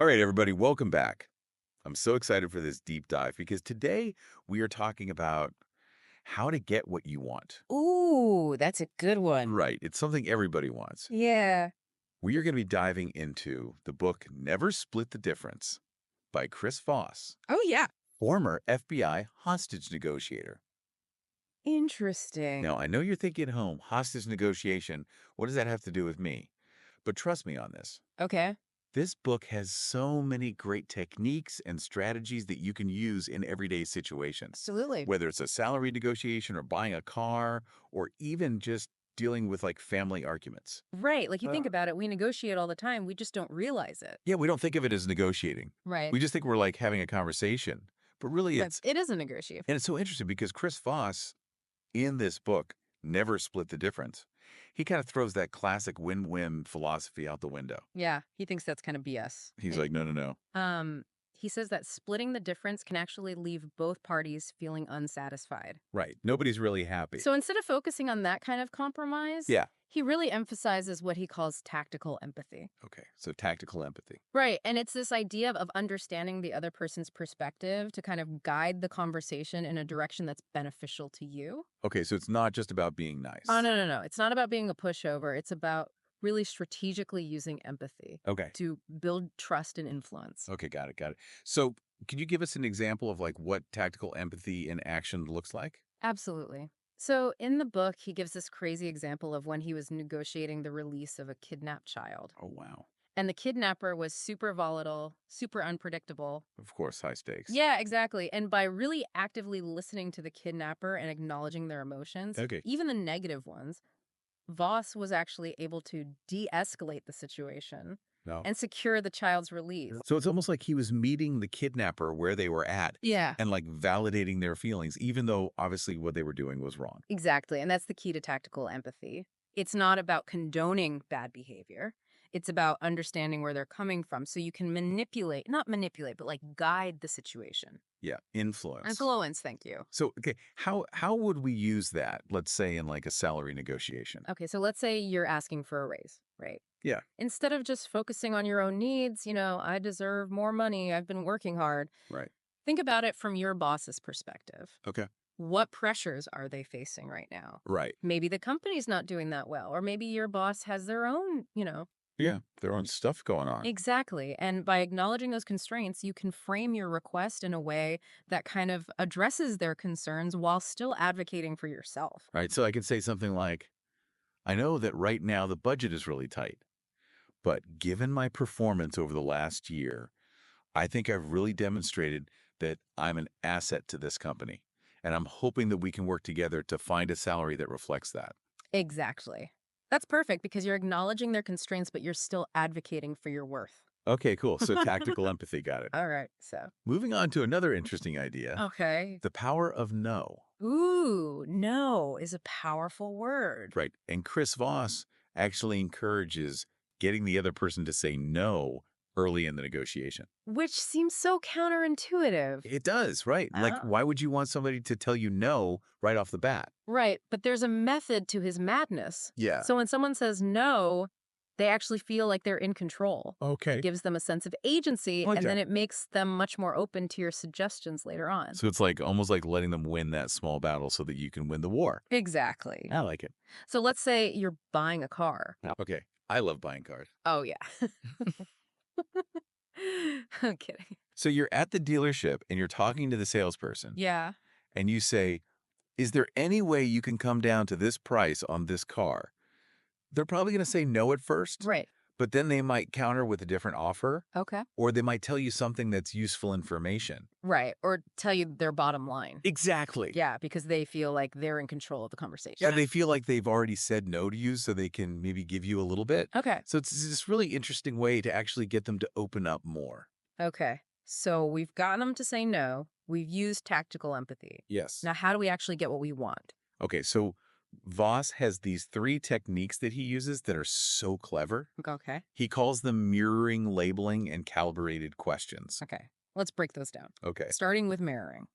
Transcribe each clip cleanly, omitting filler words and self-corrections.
All right, everybody, welcome back. I'm so excited for this deep dive because today we are talking about how to get what you want. Ooh, that's a good one. Right. It's something everybody wants. Yeah. We are going to be diving into the book Never Split the Difference by Chris Voss, Oh, yeah. former FBI hostage negotiator. Interesting. Now, I know you're thinking at home, hostage negotiation, what does that have to do with me? But trust me on this. Okay. This book has so many great techniques and strategies that you can use in everyday situations, Absolutely. whether it's a salary negotiation or buying a car or even just dealing with like family arguments. Right. Like you think about it, we negotiate all the time. We just don't realize it. Yeah, we don't think of it as negotiating. Right. We just think we're like having a conversation, but really But it's, it is a negotiation. and it's so interesting because Chris Voss in this book, Never Split the Difference, he kind of throws that classic win-win philosophy out the window. Yeah. He thinks that's kind of BS. He's like, no, no, no. He says that splitting the difference can actually leave both parties feeling unsatisfied. Right. Nobody's really happy. So instead of focusing on that kind of compromise, Yeah. he really emphasizes what he calls tactical empathy. Okay. So tactical empathy. Right. And it's this idea of understanding the other person's perspective to kind of guide the conversation in a direction that's beneficial to you. Okay, so it's not just about being Oh, nice. no, no, no. It's not about being a pushover. It's about really strategically using empathy Okay. to build trust and influence. Okay, got it, got it. So, can you give us an example of like what tactical empathy in action looks like? Absolutely. So in the book, he gives this crazy example of when he was negotiating the release of a kidnapped child. Oh, wow. And the kidnapper was super volatile, super unpredictable. Of course, high stakes. Yeah, exactly. And by really actively listening to the kidnapper and acknowledging their emotions, Okay. even the negative ones, Voss was actually able to de escalate the situation No. and secure the child's release. So it's almost like he was meeting the kidnapper where they were at Yeah, and like validating their feelings, even though obviously what they were doing was wrong. exactly. And that's the key to tactical empathy. It's not about condoning bad behavior. It's about understanding where they're coming from so you can manipulate, not manipulate, but like guide the situation. Yeah, influence. Influence, thank you. So, okay, how would we use that? Let's say in like a salary negotiation. Okay, so let's say you're asking for a raise, right? Yeah, Instead of just focusing on your own needs, I deserve more money, I've been working hard. right. Think about it from your boss's perspective. Okay. What pressures are they facing right now? Right. Maybe the company's not doing that well, or maybe your boss has their own. Yeah, their own stuff going on. Exactly. And by acknowledging those constraints, you can frame your request in a way that kind of addresses their concerns while still advocating for yourself. Right. So I can say something like, I know that right now the budget is really tight, but given my performance over the last year, I think I've really demonstrated that I'm an asset to this company. And I'm hoping that we can work together to find a salary that reflects that. Exactly. That's perfect because you're acknowledging their constraints, but you're still advocating for your worth. Okay, cool. So tactical empathy, got it. All right. So, Moving on to another interesting idea, okay. the power of no. Ooh, no is a powerful word. Right. And Chris Voss actually encourages getting the other person to say no early in the negotiation. Which seems so counterintuitive. It does, right? Like, Oh. why would you want somebody to tell you no right off the bat? Right, but there's a method to his madness. Yeah. So when someone says no, they actually feel like they're in control. Okay. It gives them a sense of agency, I like and then that. it makes them much more open to your suggestions later on. So it's like almost like letting them win that small battle so that you can win the war. Exactly. I like it. So let's say you're buying a car. Okay. I love buying cars. Oh, yeah. I'm kidding. So you're at the dealership and you're talking to the salesperson Yeah. and you say, is there any way you can come down to this price on this car? They're probably going to say no at first, Right. but then they might counter with a different offer, Okay. or they might tell you something that's useful information. Right. Or tell you their bottom line. Exactly. Yeah, because they feel like they're in control of the conversation. Yeah, they feel like they've already said no to you, so they can maybe give you a little bit. Okay. So it's this really interesting way to actually get them to open up more. Okay. So we've gotten them to say no. We've used tactical empathy. Yes. Now, how do we actually get what we want? Okay, so Voss has these 3 techniques that he uses that are so clever. Okay. He calls them mirroring, labeling, and calibrated questions. Okay. Let's break those down. Okay. Starting with mirroring.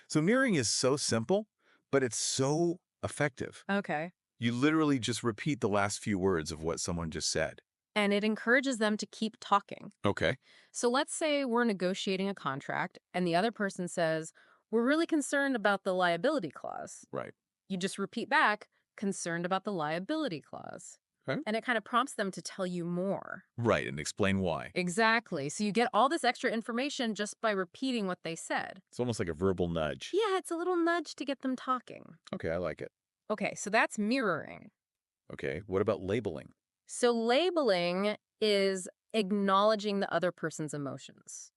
So mirroring is so simple, but it's so effective. Okay. You literally just repeat the last few words of what someone just said. and it encourages them to keep talking. Okay. So let's say we're negotiating a contract and the other person says, we're really concerned about the liability clause. Right. You just repeat back, concerned about the liability clause. Okay. And it kind of prompts them to tell you more. Right, and explain why. Exactly. So you get all this extra information just by repeating what they said. It's almost like a verbal nudge. Yeah, it's a little nudge to get them talking. Okay, I like it. Okay, so that's mirroring. Okay, what about labeling? So labeling is acknowledging the other person's emotions.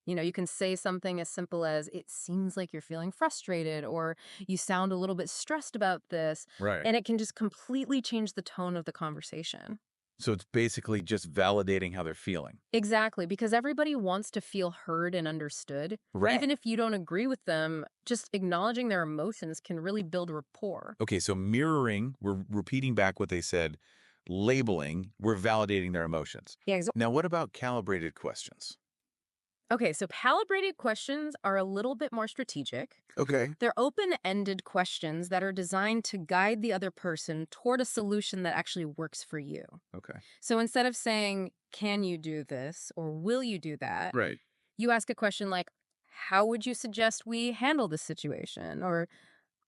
You can say something as simple as, it seems like you're feeling frustrated, or you sound a little bit stressed about this. Right. And it can just completely change the tone of the conversation. So it's basically just validating how they're feeling. Exactly, because everybody wants to feel heard and understood. Right. Even if you don't agree with them, just acknowledging their emotions can really build rapport. Okay, so mirroring, we're repeating back what they said. Labeling, we're validating their emotions. Yeah. Now, what about calibrated questions? Okay, so calibrated questions are a little bit more strategic. Okay. They're open-ended questions that are designed to guide the other person toward a solution that actually works for you. Okay. So instead of saying, can you do this, or will you do that, Right. you ask a question like, how would you suggest we handle this situation? Or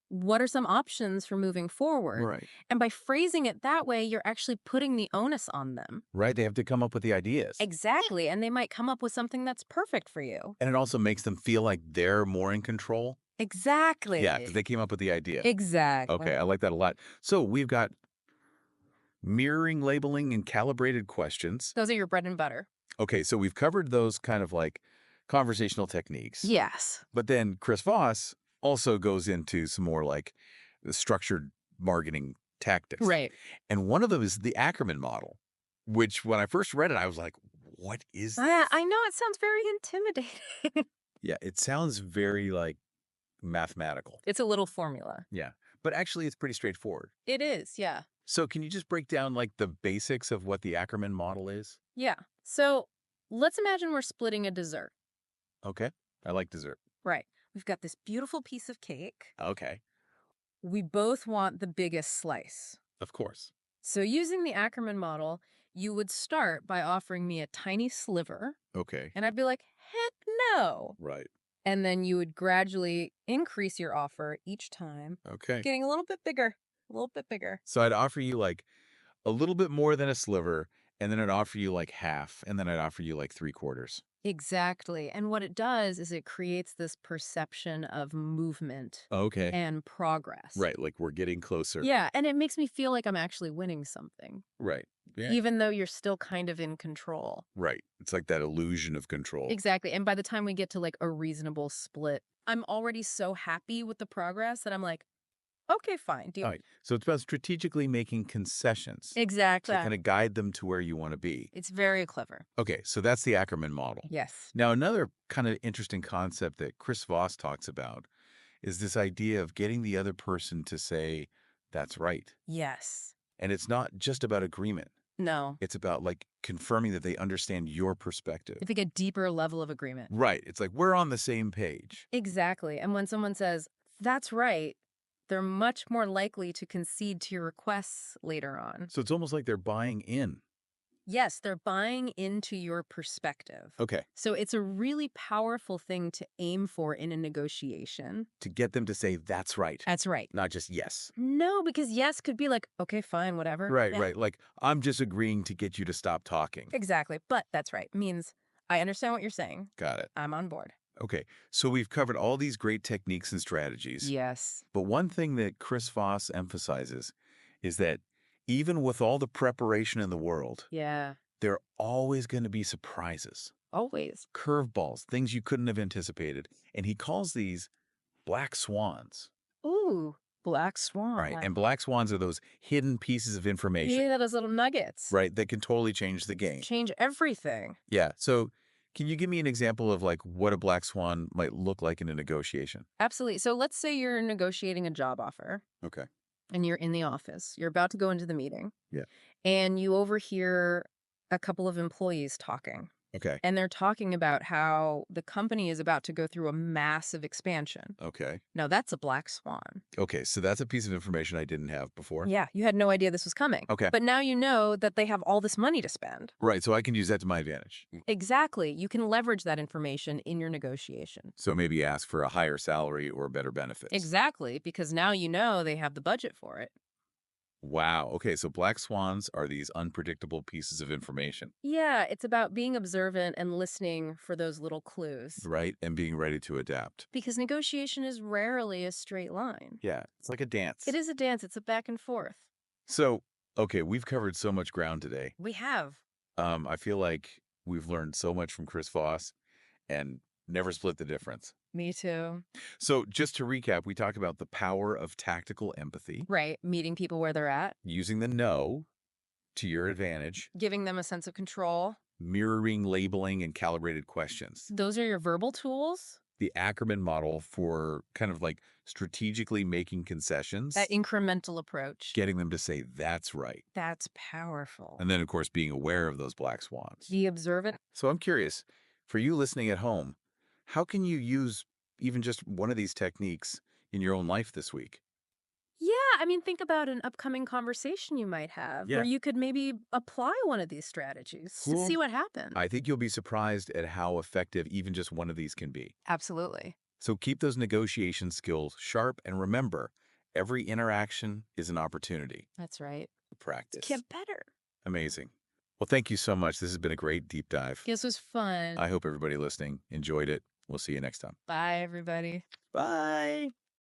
what are some options for moving forward? Right. And by phrasing it that way, you're actually putting the onus on them. Right, they have to come up with the ideas. Exactly. And they might come up with something that's perfect for you. And it also makes them feel like they're more in control. Exactly. Yeah, because they came up with the idea. Exactly. Okay, I like that a lot. So we've got mirroring, labeling, and calibrated questions. Those are your bread and butter. Okay, so we've covered those kind of like conversational techniques. Yes. But then Chris Voss also goes into some more like the structured marketing tactics. Right. And one of them is the Ackerman model, which when I first read it, I was like, what is this? I know it sounds very intimidating. Yeah, it sounds very like mathematical. It's a little formula. Yeah, but actually it's pretty straightforward. It is, yeah. So can you just break down like the basics of what the Ackerman model is? Yeah. So let's imagine we're splitting a dessert. Okay, I like dessert. Right. We've got this beautiful piece of cake. Okay, We both want the biggest slice. of course. So using the Ackerman model, you would start by offering me a tiny sliver, Okay, and I'd be like, heck no. right. And then you would gradually increase your offer each time, Okay. getting a little bit bigger, a little bit bigger. So I'd offer you like a little bit more than a sliver, and then I'd offer you like half, and then I'd offer you like 3/4. Exactly. And what it does is it creates this perception of movement Okay. and progress. Right, like we're getting closer. Yeah, and it makes me feel like I'm actually winning something, Right. Yeah. even though you're still kind of in control. Right. It's like that illusion of control. Exactly. And by the time we get to like a reasonable split, I'm already so happy with the progress that I'm like, okay, fine. All right. So it's about strategically making concessions Exactly. to kind of guide them to where you want to be. It's very clever. Okay, so that's the Ackerman model. Yes. Now, another kind of interesting concept that Chris Voss talks about is this idea of getting the other person to say, that's right. Yes. And it's not just about agreement. No. It's about like confirming that they understand your perspective. I think a deeper level of agreement. Right. It's like we're on the same page. Exactly. And when someone says, that's right, they're much more likely to concede to your requests later on. So it's almost like they're buying in. Yes, they're buying into your perspective. Okay. So it's a really powerful thing to aim for in a negotiation. To get them to say, that's right. That's right. Not just yes. No, because yes could be like, okay, fine, whatever. Right, Yeah. right. Like, I'm just agreeing to get you to stop talking. Exactly. But that's right. Means I understand what you're saying. Got it. I'm on board. Okay. So we've covered all these great techniques and strategies. Yes. But one thing that Chris Voss emphasizes is that even with all the preparation in the world, Yeah. there are always going to be surprises, Always. curveballs, things you couldn't have anticipated. And he calls these black swans. Ooh, black swan. Right. And black swans are those hidden pieces of information, Yeah, those little nuggets. right, that can totally change the game. Change everything. Yeah. So can you give me an example of like what a black swan might look like in a negotiation? Absolutely. So let's say you're negotiating a job offer Okay. and you're in the office. You're about to go into the meeting. Yeah. And you overhear a couple of employees talking. Okay. And they're talking about how the company is about to go through a massive expansion. Okay. Now, that's a black swan. Okay. So that's a piece of information I didn't have before. Yeah, you had no idea this was coming. Okay. But now you know that they have all this money to spend. Right. So I can use that to my advantage. Exactly. You can leverage that information in your negotiation. So maybe ask for a higher salary or better benefits. Exactly, because now you know they have the budget for it. Wow. Okay. So black swans are these unpredictable pieces of information, Yeah, it's about being observant and listening for those little clues. right? And being ready to adapt. Because negotiation is rarely a straight line. Yeah. It's like a dance. It is a dance, it's a back and forth. So, okay, we've covered so much ground today. We have. I feel like we've learned so much from Chris Voss and never split the difference. Me too. So just to recap, we talked about the power of tactical empathy, Right, meeting people where they're at, using the no to your advantage, giving them a sense of control. mirroring labeling and calibrated questions. Those are your verbal tools. The Ackerman model for kind of like strategically making concessions, That incremental approach. getting them to say, that's right. That's powerful. And then, of course, being aware of those black swans. Be observant. So I'm curious, for you listening at home, how can you use even just one of these techniques in your own life this week? Yeah, I mean, think about an upcoming conversation you might have Yeah. where you could maybe apply one of these strategies to Cool. see what happens. I think you'll be surprised at how effective even just one of these can be. Absolutely. So keep those negotiation skills sharp and remember, every interaction is an opportunity That's right. to practice. Get better. Amazing. Well, thank you so much. This has been a great deep dive. This was fun. I hope everybody listening enjoyed it. We'll see you next time. Bye, everybody. Bye.